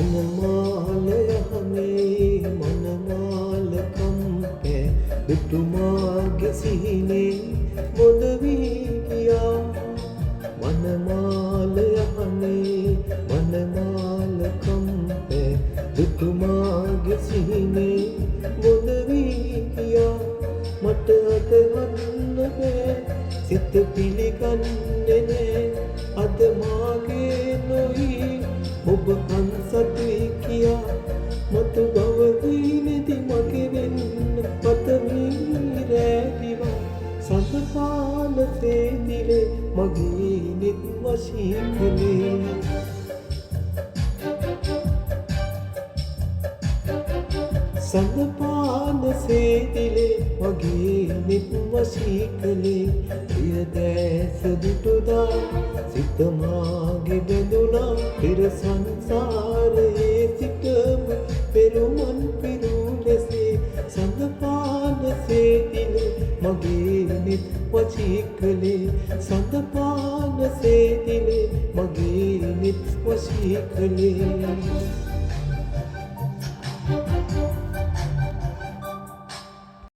මනමාලය හමේ මනමාල කම්පේ දුටුමාගේ සිහිනේ මොද වී ගියා මනමාලය හමේ මනමාල කම්පේ දුටුමාගේ සිහිනේ මොද වී ගියා මට අදහන්න බෑ සිත පිළිගන්නේ නෑ අද මාගේ නොයි ඔබ අන්සතුයි කියා මතු බවදී නැති මගේ වෙන්න පතමී රැදිවා සඳපාන තේදිලේ මගේ නිත් වශී කළේ සඳපාන සේදිලේ මගේ නිත් වශී කළේ ප්‍රියදෑස දුටුදා සිත මාගේ බැඳුණා පෙර සංසාරයේ සිටම පෙරුමන් පිරූ ලෙසේ සඳපාන සේදිලේ මගේ නිත් වශී කළේ සඳපාන සේදිලේ මගේ නිත් වශී කළේ